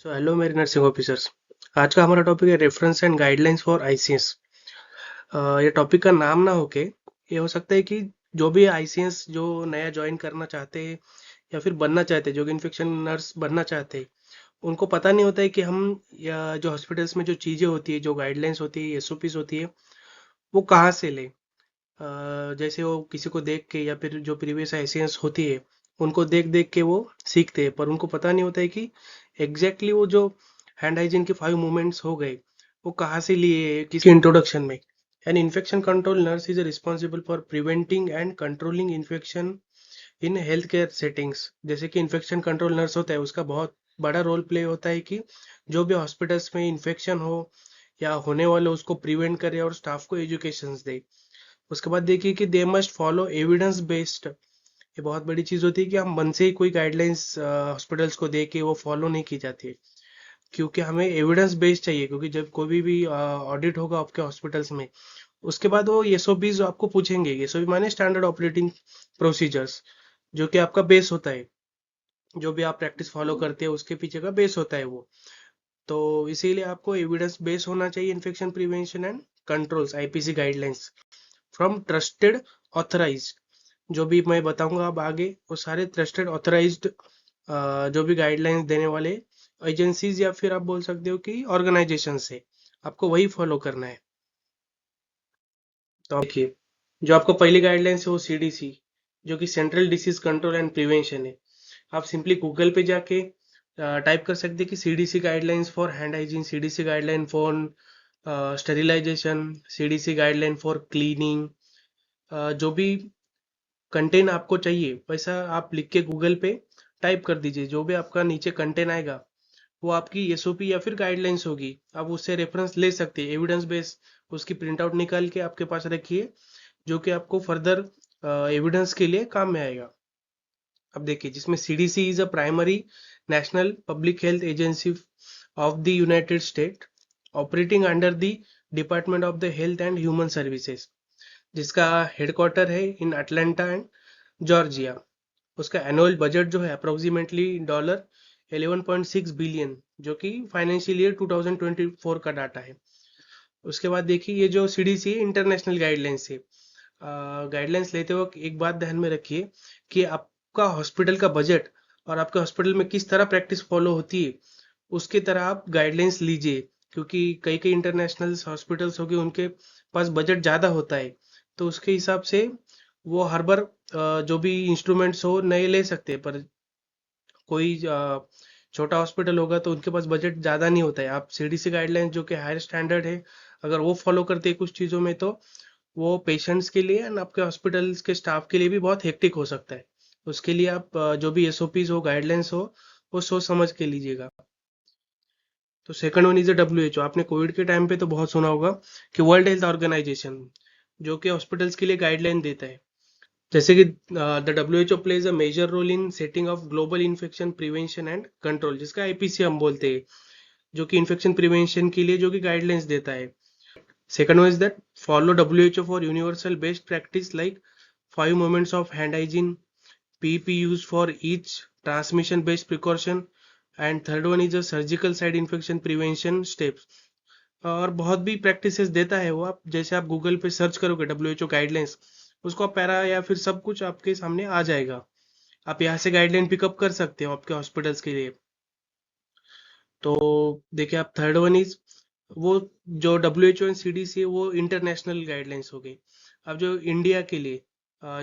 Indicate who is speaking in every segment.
Speaker 1: So hello मेरे nursing officers. आज का हमारा टॉपिक है reference and guidelines for ICS. ये टॉपिक का नाम ना होके ये हो सकता है कि जो भी आईसीएस जो नया ज्वाइन करना चाहते हैं या फिर बनना चाहते हैं, जो कि इन्फेक्शन नर्स बनना चाहते हैं, उनको पता नहीं होता है कि हम या जो हॉस्पिटल्स में जो चीज़ें होती है, जो गाइडलाइंस होती है, एसओपीज होती है, वो कहाँ से ले। जैसे वो किसी को देख के या फिर जो प्रीवियस आईसीएस होती है उनको देख देख के वो सीखते हैं, पर उनको पता नहीं होता है कि एग्जैक्टली वो जो हैंड हाइजीन के 5 मूवमेंट्स हो गए वो कहाँ से लिए, किसी इंट्रोडक्शन में। An infection control nurse is responsible for preventing and controlling infection in health care settings. जैसे कि इन्फेक्शन कंट्रोल नर्स होता है, उसका बहुत बड़ा रोल प्ले होता है कि जो भी हॉस्पिटल्स में इन्फेक्शन हो या होने वाले उसको प्रिवेंट करे और स्टाफ को एजुकेशन दे। उसके बाद देखिए कि they must follow evidence based. ये बहुत बड़ी चीज होती है कि हम मन से ही कोई गाइडलाइंस हॉस्पिटल्स को दे के वो फॉलो नहीं की जाती है, क्योंकि हमें एविडेंस बेस्ड चाहिए। क्योंकि जब कोई भी ऑडिट होगा आपके हॉस्पिटल्स में, उसके बाद वो एसओपीज आपको पूछेंगे। एसओपी माने स्टैंडर्ड ऑपरेटिंग प्रोसीजर्स, जो कि आपका बेस होता है। जो भी आप प्रैक्टिस फॉलो करते हैं उसके पीछे का बेस होता है वो। तो इसीलिए आपको एविडेंस बेस होना चाहिए infection prevention and controls IPC guidelines from trusted authorised. जो भी मैं बताऊंगा अब आगे वो सारे ट्रस्टेड ऑथराइज्ड जो भी गाइडलाइंस देने वाले एजेंसीज या फिर आप बोल सकते हो कि ऑर्गेनाइजेशन से आपको वही फॉलो करना है। तो देखिए, जो आपको पहली गाइडलाइंस है वो सीडीसी, जो कि central disease control and prevention है। आप सिंपली गूगल पे जाके टाइप कर सकते हैं कि CDC guidelines for hand hygiene, CDC guideline for sterilization, CDC guideline for cleaning. जो भी कंटेंट आपको चाहिए वैसा आप लिख के गूगल पे टाइप कर दीजिए। जो भी आपका नीचे कंटेंट आएगा वो आपकी एसओपी या फिर गाइडलाइंस होगी। आप उससे रेफरेंस ले सकते हैं, एविडेंस बेस उसकी प्रिंट आउट निकाल के आपके पास रखिए, जो कि आपको फर्दर एविडेंस के लिए काम में आएगा। अब देखिए, जिसमें CDC is a primary national public health agency of the United state, operating under the department of the health and human services, जिसका हेडक्वार्टर है इन अटलांटा एंड जॉर्जिया। उसका एनुअल बजट जो है अप्रोक्सीमेटली $11.6 बिलियन, जो कि financial year 2024 का data है। उसके बाद देखिए, ये जो सीडीसी है इंटरनेशनल गाइडलाइंस है। गाइडलाइंस लेते वक्त एक बात ध्यान में रखिए कि आपका हॉस्पिटल का बजट और आपके हॉस्पिटल में किस तरह प्रैक्टिस फॉलो होती है उसकी तरह आप गाइडलाइंस लीजिए। क्योंकि कई कई इंटरनेशनल हॉस्पिटल्स हो गए, उनके पास बजट ज़्यादा होता है, तो उसके हिसाब से वो हर बार जो भी इंस्ट्रूमेंट्स हो नए ले सकते हैं। पर कोई छोटा हॉस्पिटल होगा तो उनके पास बजट ज़्यादा नहीं होता है। आप सीडीसी गाइडलाइंस जो कि हायर स्टैंडर्ड है, अगर वो फॉलो करते हैं कुछ चीज़ों में, तो वो पेशेंट्स के लिए एंड आपके हॉस्पिटल्स के स्टाफ के लिए भी बहुत हेक्टिक हो सकता है। उसके लिए आप जो भी एसओपीज हो, गाइडलाइंस हो, वो सोच समझ के लीजिएगा। तो सेकंड वन इज डब्ल्यूएचओ। आपने कोविड के टाइम पे तो बहुत सुना होगा कि वर्ल्ड हेल्थ ऑर्गेनाइजेशन, जो कि हॉस्पिटल्स के लिए गाइडलाइन देता है। जैसे कि the WHO plays a major role in setting of global infection prevention and control, जिसका आईपीसी हम बोलते हैं, जो कि इन्फेक्शन प्रिवेंशन के लिए जो कि गाइडलाइंस देता है। Second one is that follow WHO for universal best practice like 5 moments of hand hygiene, PEP used for each transmission based precaution, and third one is a surgical site infection prevention steps। और बहुत भी practices देता है वो। आप जैसे आप Google पे सर्च करोगे डब्ल्यू एच ओ गाइडलाइंस, उसको आप पैरा या फिर सब कुछ आपके सामने आ जाएगा। आप यहाँ से गाइडलाइन पिकअप कर सकते हो आपके हॉस्पिटल्स के लिए। तो देखिए, आप थर्ड वन इज वो जो W H O and C D C है वो इंटरनेशनल गाइडलाइंस हो गई। अब जो इंडिया के लिए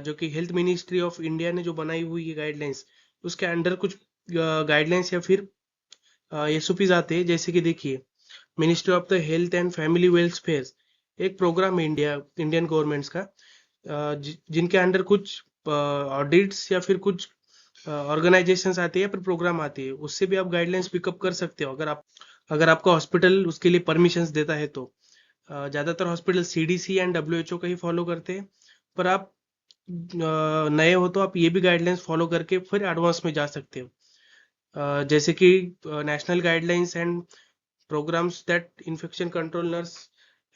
Speaker 1: जो कि हेल्थ मिनिस्ट्री ऑफ इंडिया ने जो बनाई हुई है गाइडलाइंस, उसके अंडर कुछ गाइडलाइंस या फिर एसओपीज आते हैं। जैसे कि देखिए, ministry of the health and family welfare एक प्रोग्राम है इंडियन गवर्नमेंट्स का, जिनके अंडर कुछ ऑडिट्स या फिर कुछ ऑर्गेनाइजेशंस आती है या फिर प्रोग्राम आती है। उससे भी आप गाइडलाइंस पिकअप कर सकते हो, अगर आपका हॉस्पिटल उसके लिए परमिशंस देता है तो। ज़्यादातर हॉस्पिटल सीडीसी एंड डब्ल्यूएचओ का ही फॉलो करते हैं, पर आप नए हो तो आप ये भी गाइडलाइंस फॉलो करके फिर एडवांस में जा सकते हो। जैसे कि national guidelines and programmes that infection control nurse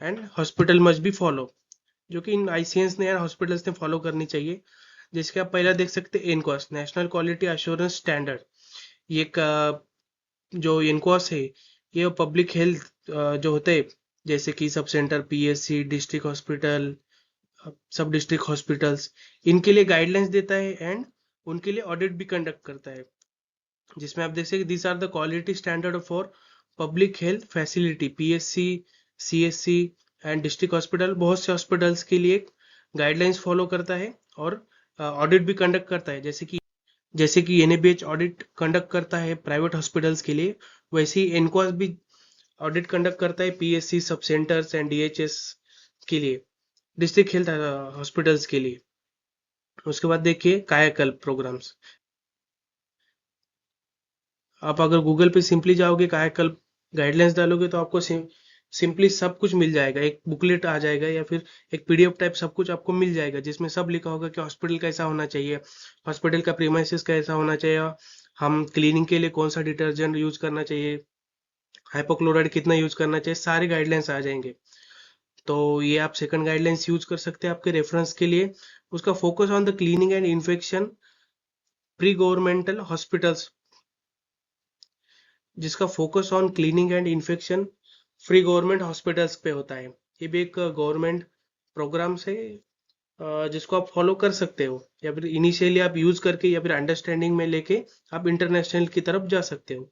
Speaker 1: and hospital must be follow, जो कि इन आईसीएस ने या हॉस्पिटल्स ने फॉलो करनी चाहिए। जिसके आप पहला देख सकते हैं एनकॉस, नेशनल क्वालिटी एश्योरेंस स्टैंडर्ड। ये एक जो इनकॉस है ये पब्लिक हेल्थ जो होते हैं, जैसे कि sub centre, PSC, district hospital, सब डिस्ट्रिक्ट हॉस्पिटल्स, इनके लिए गाइडलाइंस देता है एंड उनके लिए ऑडिट भी कंडक्ट करता है, जिसमें आप देख सकते this are the quality standard for public health facility, PSC, CSC and district hospital. बहुत से हॉस्पिटल्स के लिए गाइडलाइंस फॉलो करता है और ऑडिट भी कंडक्ट करता है, जैसे कि एनएबीएच ऑडिट कंडक्ट करता है प्राइवेट हॉस्पिटल्स के लिए, वैसे ही एनकॉस भी ऑडिट कंडक्ट करता है पीएससी, सब सेंटर्स एंड डीएचएस के लिए, डिस्ट्रिक्ट हेल्थ हॉस्पिटल्स के लिए। उसके बाद देखिए कायाकल्प प्रोग्राम्स। आप अगर गूगल पे सिंपली जाओगे, कायाकल्प गाइडलाइंस डालोगे, तो आपको सिंपली सब कुछ मिल जाएगा, एक बुकलेट आ जाएगा या फिर एक पीडीएफ टाइप सब कुछ आपको मिल जाएगा, जिसमें सब लिखा होगा कि हॉस्पिटल कैसा होना चाहिए, हॉस्पिटल का प्रीमाइसिस कैसा होना चाहिए, हम क्लीनिंग के लिए कौन सा डिटर्जेंट यूज करना चाहिए, हाइपोक्लोराइड कितना यूज करना चाहिए, सारे गाइडलाइंस आ जाएंगे। तो ये आप सेकंड गाइडलाइंस यूज कर सकते हैं आपके रेफरेंस के लिए। उसका focus on the cleaning and infection pre governmental hospitals, जिसका focus on cleaning and infection free government hospitals पे होता है। ये भी एक गवर्नमेंट प्रोग्राम से जिसको आप फॉलो कर सकते हो, या फिर इनिशियली आप यूज करके या फिर अंडरस्टैंडिंग में लेके आप इंटरनेशनल की तरफ जा सकते हो।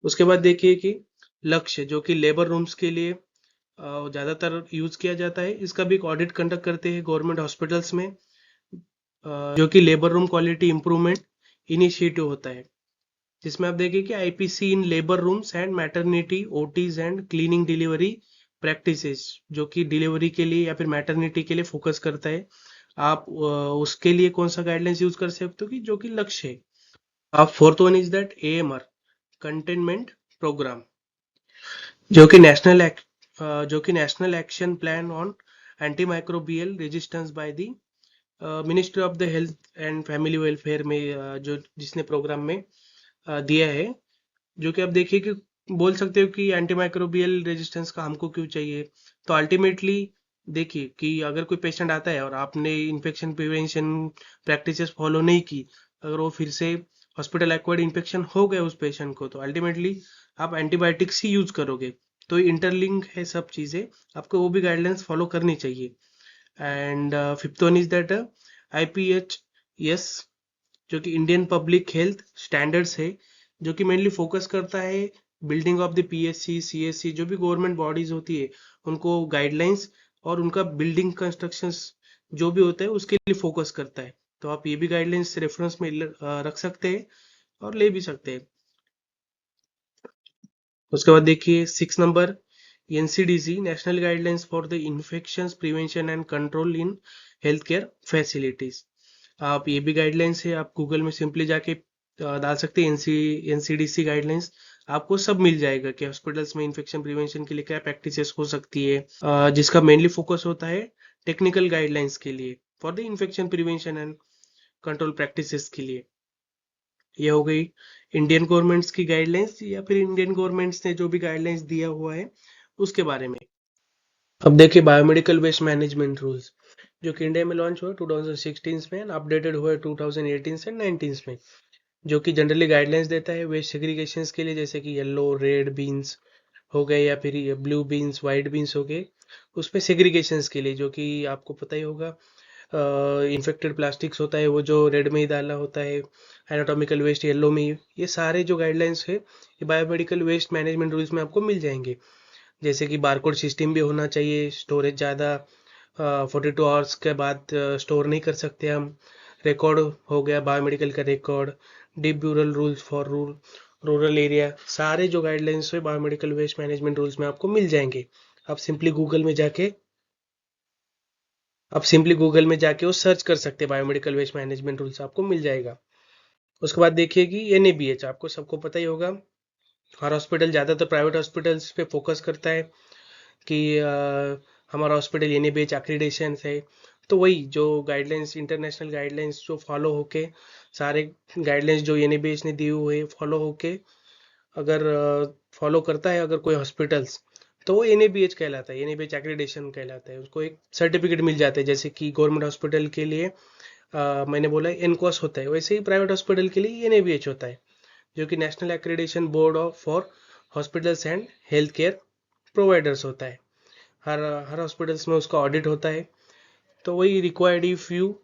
Speaker 1: उसके बाद देखिए कि लक्ष्य, जो कि लेबर रूम्स के लिए ज्यादातर यूज किया जाता है, इसका भी एक ऑडिट कंडक्ट करते हैं गवर्नमेंट हॉस्पिटल्स में, जो कि labour room quality improvement initiative होता है, जिसमें आप देखिए कि IPC in labour rooms and maternity OTs and cleaning delivery practices, जो कि डिलीवरी के लिए या फिर मैटरनिटी के लिए फोकस करता है। आप उसके लिए कौन सा गाइडलाइंस यूज कर सकते हो कि जो कि लक्ष्य है। आप fourth one is that AMR, containment program, जो कि national action plan on anti microbial resistance by the ministry of the health and family welfare में, जो जिसने प्रोग्राम में दिया है, जो कि आप देखिए कि बोल सकते हो कि एंटी माइक्रोबियल रेजिस्टेंस का हमको क्यों चाहिए। तो अल्टीमेटली देखिए कि अगर कोई पेशेंट आता है और आपने इन्फेक्शन प्रिवेंशन प्रैक्टिसेस फॉलो नहीं की, अगर वो फिर से हॉस्पिटल एक्वायर्ड इन्फेक्शन हो गया उस पेशेंट को, तो अल्टीमेटली आप एंटीबायोटिक्स ही यूज करोगे। तो इंटरलिंक है सब चीजें, आपको वो भी गाइडलाइंस फॉलो करनी चाहिए। And fifth one is that IPH, जो कि इंडियन पब्लिक हेल्थ स्टैंडर्ड्स है, जो कि मेनली फोकस करता है building of the PSC, CSC, जो भी गवर्नमेंट बॉडीज होती है उनको गाइडलाइंस और उनका बिल्डिंग कंस्ट्रक्शंस जो भी होता है उसके लिए फोकस करता है। तो आप ये भी गाइडलाइंस रेफरेंस में रख सकते हैं और ले भी सकते हैं। उसके बाद देखिए 6 number, NCDC, national guidelines for the infection prevention and control in health care facilities. आप ये भी गाइडलाइंस है, आप गूगल में सिंपली जाके डाल सकते हैं एनसीडीसी गाइडलाइंस, आपको सब मिल जाएगा कि हॉस्पिटल्स में इन्फेक्शन प्रिवेंशन के लिए क्या प्रैक्टिसेस हो सकती है, जिसका मेनली फोकस होता है टेक्निकल गाइडलाइंस के लिए for the infection prevention and control practices के लिए। ये हो गई इंडियन गवर्नमेंट्स की गाइडलाइंस, या फिर इंडियन गवर्नमेंट्स ने जो भी गाइडलाइंस दिया हुआ है उसके बारे में। अब देखिए बायोमेडिकल वेस्ट मैनेजमेंट रूल्स, जो कि इंडिया में लॉन्च हुआ 2016 में, अपडेटेड हुआ 2018 से 19 में, जो कि जनरली गाइडलाइंस देता है वेस्ट सेग्रीगेशन के लिए, जैसे कि येलो रेड बीन्स हो गए या फिर ये ब्लू बीन्स वाइट बीन्स हो गए, उसमें सेग्रीगेशन के लिए, जो कि आपको पता ही होगा इन्फेक्टेड प्लास्टिक्स होता है वो जो रेड में ही डाला होता है, एनाटॉमिकल वेस्ट येलो में ही, ये सारे जो गाइडलाइंस है ये बायोमेडिकल वेस्ट मैनेजमेंट रूल्स में आपको मिल जाएंगे। जैसे कि बारकोड सिस्टम भी होना चाहिए, स्टोरेज ज़्यादा 42 आवर्स के बाद स्टोर नहीं कर सकते हम, रिकॉर्ड हो गया बायोमेडिकल का record, deep burial rules for rural area, सारे जो गाइडलाइंस है बायोमेडिकल वेस्ट मैनेजमेंट रूल्स में आपको मिल जाएंगे। आप सिंपली गूगल में जाके वो सर्च कर सकते हैं, बायोमेडिकल वेस्ट मैनेजमेंट रूल्स आपको मिल जाएगा। उसके बाद देखिए कि एनएबीएच, आपको सबको पता ही होगा, हर हॉस्पिटल ज़्यादातर प्राइवेट हॉस्पिटल्स पे फोकस करता है कि हमारा हॉस्पिटल एनएबीएच एक्रीडेशन है। तो वही जो गाइडलाइंस, इंटरनेशनल गाइडलाइंस जो फॉलो होके, सारे गाइडलाइंस जो एनएबीएच ने दिए हुए फॉलो होके अगर फॉलो करता है अगर कोई हॉस्पिटल्स, तो वो एनएबीएच कहलाता है, एनएबीएच एक्रीडेशन कहलाता है, उसको एक सर्टिफिकेट मिल जाता है। जैसे कि गवर्नमेंट हॉस्पिटल के लिए मैंने बोला एनकॉस होता है, वैसे ही प्राइवेट हॉस्पिटल के लिए एनएबीएच होता है। जो कि national accreditation board of for hospitals and health care providers होता है। हर हर हॉस्पिटल्स में उसका ऑडिट होता है। तो वही रिक्वायर्ड इफ यू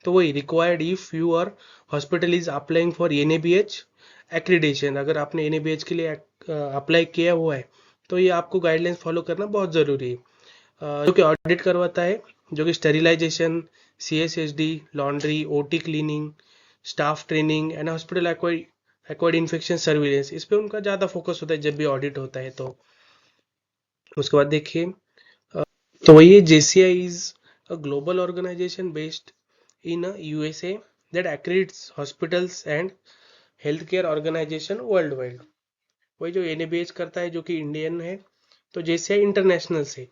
Speaker 1: तो वही required if our hospital is applying for NABH accreditation. अगर आपने एनएबीएच के लिए अप्लाई किया हुआ है तो ये आपको गाइडलाइंस फॉलो करना बहुत ज़रूरी है। जो कि ऑडिट करवाता है, जो कि sterilization, CSSD, laundry, OT cleaning, staff training and hospital acquired infection surveillance, इस पे उनका ज़्यादा फोकस होता है जब भी ऑडिट होता है। तो उसके बाद देखिए, तो वही JCI is a global organization based in USA that accredits hospitals and healthcare organization worldwide। वही जो NABH करता है, जो कि इंडियन है। तो JCI इंटरनेशनल से,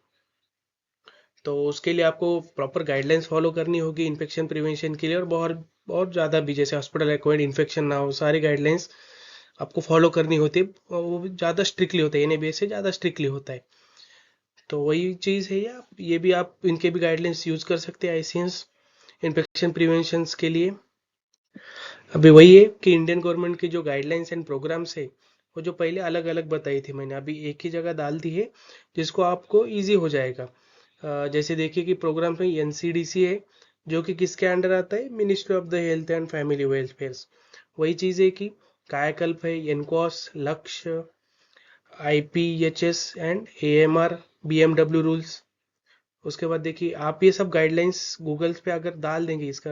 Speaker 1: तो उसके लिए आपको प्रॉपर गाइडलाइंस फॉलो करनी होगी इन्फेक्शन प्रिवेंशन के लिए, और बहुत बहुत ज़्यादा भी, जैसे हॉस्पिटल एक्वायर्ड इन्फेक्शन ना हो, सारी गाइडलाइंस आपको फॉलो करनी होती है, और वो भी ज़्यादा स्ट्रिक्टली होता है, NABH से ज़्यादा स्ट्रिक्टली होता है। तो वही चीज़ है, ये भी आप इनके भी गाइडलाइंस यूज़ कर सकते हैं ICNs इन्फेक्शन प्रिवेंशन के लिए। अभी वही है कि इंडियन गवर्नमेंट की जो गाइडलाइंस एंड प्रोग्राम्स है, वो जो पहले अलग अलग बताई थी मैंने, अभी एक ही जगह डाल दी है, जिसको आपको इजी हो जाएगा। जैसे देखिए कि प्रोग्राम में NCDC है, जो कि किसके अंडर आता है, ministry of the health and family welfare. वही चीज़ है कि कायाकल्प है, एनकॉस, लक्ष्य, IPHS and AMR, BMW rules. उसके बाद देखिए, आप ये सब गाइडलाइंस गूगल्स पे अगर डाल देंगे, इसका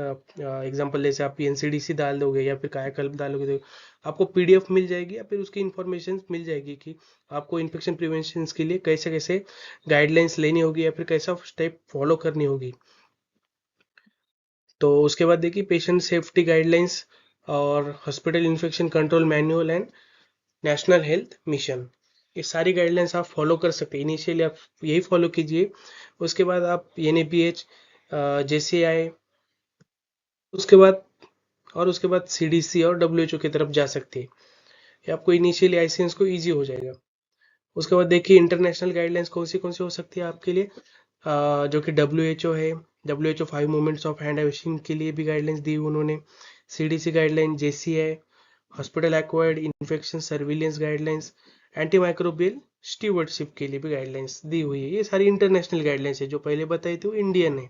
Speaker 1: एग्जांपल जैसे आप NCDC डाल दोगे या फिर कायाकल्प डालोगे, तो आपको PDF मिल जाएगी, या फिर उसकी इंफॉर्मेशन मिल जाएगी कि आपको इन्फेक्शन प्रिवेंशन के लिए कैसे कैसे गाइडलाइंस लेनी होगी, या फिर कैसा स्टेप फॉलो करनी होगी। तो उसके बाद देखिए, पेशेंट सेफ्टी गाइडलाइंस और hospital infection control manual and national health mission, ये सारी गाइडलाइंस आप फॉलो कर सकते हैं। इनिशियली आप यही फॉलो कीजिए, उसके बाद आप NABH, JCI, उसके बाद उसके बाद CDC और WHO की तरफ जा सकते हैं। ये आपको इनिशियली ICNs को ईजी हो जाएगा। उसके बाद देखिए, इंटरनेशनल गाइडलाइंस कौन सी हो सकती है आपके लिए, जो कि WHO है। WHO 5 movements of hand washing के लिए भी गाइडलाइंस दी उन्होंने। CDC guideline, JCI, hospital acquired infection surveillance guidelines, anti microbial stewardship के लिए भी गाइडलाइंस दी हुई है। ये सारी इंटरनेशनल गाइडलाइंस है, जो पहले बताई थी वो इंडियन है।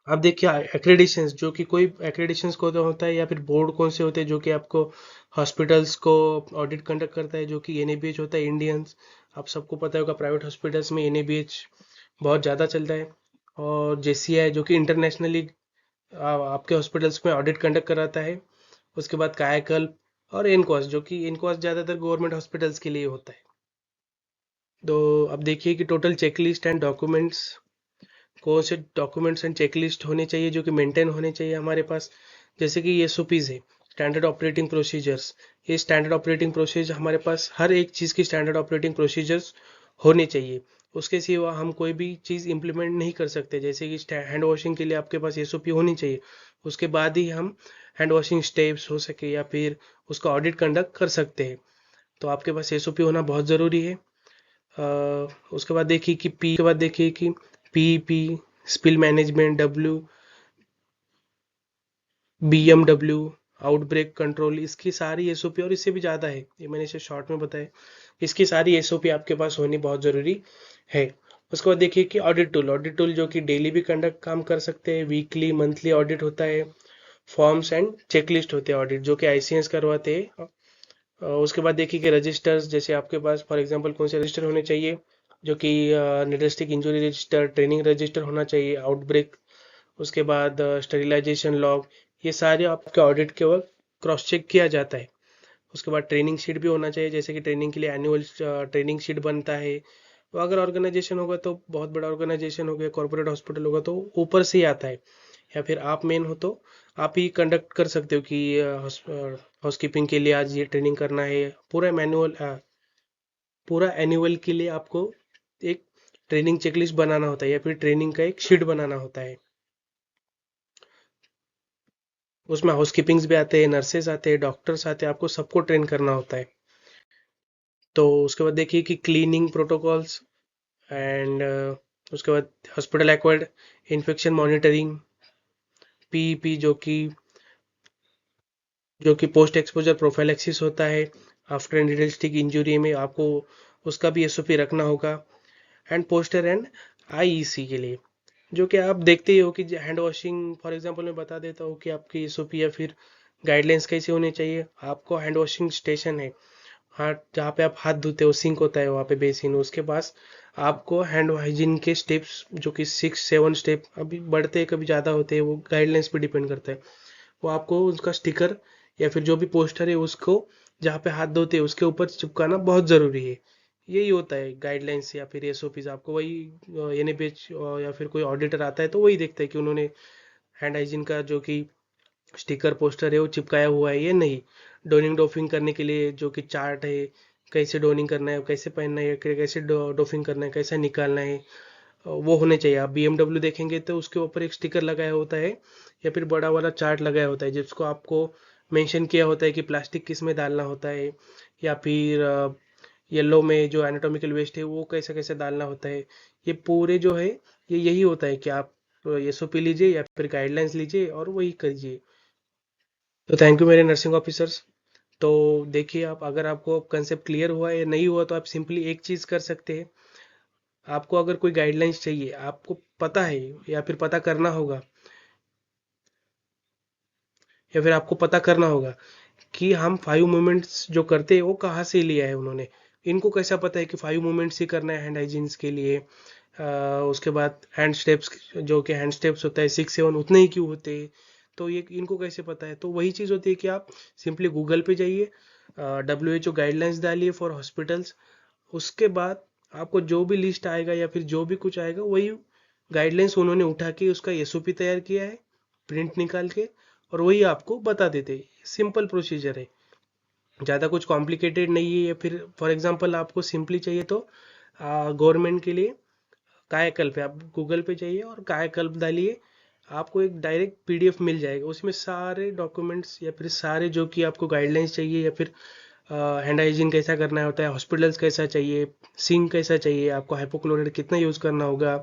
Speaker 1: अब देखिए, एक्रेडिशंस, जो कि कोई एक्रेडिशंस को तो होता है, या फिर बोर्ड कौन से होते हैं जो कि आपको हॉस्पिटल्स को ऑडिट कंडक्ट करता है, जो कि NABH होता है इंडियंस। आप सबको पता होगा, प्राइवेट हॉस्पिटल्स में NABH बहुत ज़्यादा चलता है। और JCI, जो कि इंटरनेशनली आपके हॉस्पिटल्स में ऑडिट कंडक्ट कराता है। उसके बाद कायाकल्प और एनकॉस, जो कि एनकॉस ज़्यादातर गवर्नमेंट हॉस्पिटल्स के लिए होता है। तो अब देखिए कि टोटल चेकलिस्ट एंड डॉक्यूमेंट्स, कौन से डॉक्यूमेंट्स एंड चेकलिस्ट होने चाहिए जो कि मेंटेन होने चाहिए हमारे पास। जैसे कि SOPs है, स्टैंडर्ड ऑपरेटिंग प्रोसीजर्स। ये स्टैंडर्ड ऑपरेटिंग प्रोसीजर हमारे पास, हर एक चीज़ की स्टैंडर्ड ऑपरेटिंग प्रोसीजर्स होने चाहिए। उसके सिवा हम कोई भी चीज़ इंप्लीमेंट नहीं कर सकते। जैसे कि हैंड वॉशिंग के लिए आपके पास SOP होनी चाहिए, उसके बाद ही हम हैंड वॉशिंग स्टेप्स हो सके या फिर उसका ऑडिट कंडक्ट कर सकते हैं। तो आपके पास SOP होना बहुत ज़रूरी है। उसके बाद देखिए कि PEP, spill management, BMW, outbreak control, इसकी सारी SOP, और इससे भी ज़्यादा है, ये मैंने इसे शॉर्ट में बताया। इसकी सारी SOP आपके पास होनी बहुत ज़रूरी है। उसके बाद देखिए कि ऑडिट टूल जो कि डेली भी कंडक्ट काम कर सकते हैं, वीकली मंथली ऑडिट होता है, फॉर्म्स एंड चेकलिस्ट होते हैं ऑडिट, जो कि ICNs करवाते हैं। उसके बाद देखिए कि रजिस्टर्स, जैसे आपके पास फॉर एग्जांपल कौन से रजिस्टर होने चाहिए, जो कि district injury register, training register होना चाहिए, आउटब्रेक, उसके बाद स्टेरिलाइजेशन लॉग, ये सारे आपके ऑडिट के वक्त क्रॉस चेक किया जाता है। उसके बाद ट्रेनिंग शीट भी होना चाहिए, जैसे कि ट्रेनिंग के लिए एनुअल ट्रेनिंग शीट बनता है। तो अगर ऑर्गेनाइजेशन होगा तो बहुत बड़ा ऑर्गेनाइजेशन हो गया, कॉर्पोरेट हॉस्पिटल होगा तो ऊपर से ही आता है, या फिर आप मेन हो तो आप ही कंडक्ट कर सकते हो कि हाउसकीपिंग के लिए आज ये ट्रेनिंग करना है। पूरा एनुअल के लिए आपको एक ट्रेनिंग चेकलिस्ट बनाना होता है, या फिर ट्रेनिंग का एक शीट बनाना होता है। उसमें हाउसकीपिंग्स भी आते हैं, नर्सेज आते हैं, डॉक्टर्स आते हैं, आपको सबको ट्रेन करना होता है। तो उसके बाद देखिए कि क्लीनिंग प्रोटोकॉल्स एंड उसके बाद hospital acquired infection monitoring, PEP, जो कि जो कि पोस्ट एक्सपोजर प्रोफाइलैक्सिस होता है आफ्टर एंडोस्टिक इंजरी में, आपको उसका भी एसओपी रखना होगा। हैंड पोस्टर एंड आईईसी के लिए, जो कि आप देखते ही हो कि हैंड वॉशिंग फॉर एग्जांपल मैं बता देता हूँ कि आपकी एसओपी या फिर गाइडलाइंस कैसे होने चाहिए। आपको हैंड वॉशिंग स्टेशन है, हाथ जहाँ पे आप हाथ धोते हो, सिंक होता है वहाँ पे बेसिन, उसके पास आपको हैंड हाइजीन के स्टेप्स जो कि 6-7 स्टेप अभी बढ़ते हैं कभी ज़्यादा होते हैं, वो गाइडलाइंस पे डिपेंड करता है। वो आपको उसका स्टिकर या फिर जो भी पोस्टर है उसको जहाँ पे हाथ धोते हैं उसके ऊपर चिपकाना बहुत ज़रूरी है। यही होता है गाइडलाइंस या फिर एसओपीज। आपको वही एनएबीएच या फिर कोई ऑडिटर आता है तो वही देखता है कि उन्होंने हैंड हाइजीन का जो कि स्टिकर पोस्टर है वो चिपकाया हुआ है या नहीं। डोनिंग डोफिंग करने के लिए जो कि चार्ट है, कैसे डोनिंग करना है, कैसे पहनना है, कैसे डोफिंग करना है, कैसे निकालना है, वो होने चाहिए। आप बीएमडब्ल्यू देखेंगे तो उसके ऊपर एक स्टिकर लगाया होता है या फिर बड़ा वाला चार्ट लगाया होता है जिसको आपको मेंशन किया होता है कि प्लास्टिक किस में डालना होता है, या फिर येलो में जो एनाटॉमिकल वेस्ट है वो कैसे कैसे डालना होता है। ये पूरे जो है ये यही होता है कि आप एसओपी लीजिए या फिर गाइडलाइंस लीजिए और वही करिए। तो थैंक यू मेरे नर्सिंग ऑफिसर्स। तो देखिए, आप अगर आपको कंसेप्ट क्लियर हुआ या नहीं हुआ तो आप सिंपली एक चीज़ कर सकते हैं। आपको अगर कोई गाइडलाइंस चाहिए, आपको पता है या फिर पता करना होगा, या फिर आपको पता करना होगा कि हम 5 मूवमेंट्स जो करते हैं वो कहाँ से लिया है उन्होंने। इनको कैसा पता है कि 5 मूवमेंट्स ही करना है हैंड हाइजीन्स के लिए। उसके बाद हैंड स्टेप्स, जो कि हैंड स्टेप्स होता है 6-7 उतने ही क्यों होते हैं, तो ये इनको कैसे पता है। तो वही चीज़ होती है कि आप सिंपली गूगल पे जाइए, WHO गाइडलाइंस डालिए फॉर हॉस्पिटल्स। उसके बाद आपको जो भी लिस्ट आएगा या फिर जो भी कुछ आएगा वही गाइडलाइंस उन्होंने उठा के उसका एसओपी तैयार किया है, प्रिंट निकाल के, और वही आपको बता देते हैं। सिंपल प्रोसीजर है, ज़्यादा कुछ कॉम्प्लिकेटेड नहीं है। या फिर फॉर एग्जांपल आपको सिंपली चाहिए तो गवर्नमेंट के लिए कायाकल्प है, आप गूगल पे जाइए और कायाकल्प डालिए, आपको एक डायरेक्ट पीडीएफ मिल जाएगा। उसमें सारे डॉक्यूमेंट्स या फिर सारे जो कि आपको गाइडलाइंस चाहिए, या फिर हैंड हाइजीन कैसा करना होता है, हॉस्पिटल्स कैसा चाहिए, सिंक कैसा चाहिए, आपको हाइपोक्लोराइड कितना यूज़ करना होगा,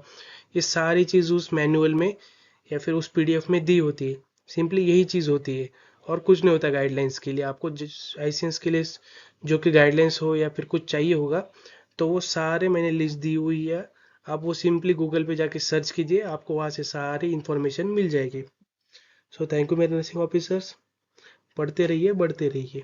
Speaker 1: ये सारी चीज़ उस मैनुअल में या फिर उस पीडीएफ में दी होती है। सिंपली यही चीज़ होती है और कुछ नहीं होता। गाइडलाइंस के लिए आपको जिस आईसीएस के लिए जो कि गाइडलाइंस हो या फिर कुछ चाहिए होगा तो वो सारे मैंने लिस्ट दी हुई है। आप वो सिंपली गूगल पे जाके सर्च कीजिए, आपको वहाँ से सारी इन्फॉर्मेशन मिल जाएगी। सो थैंक यू मेरे नर्सिंग ऑफिसर्स। पढ़ते रहिए, बढ़ते रहिए।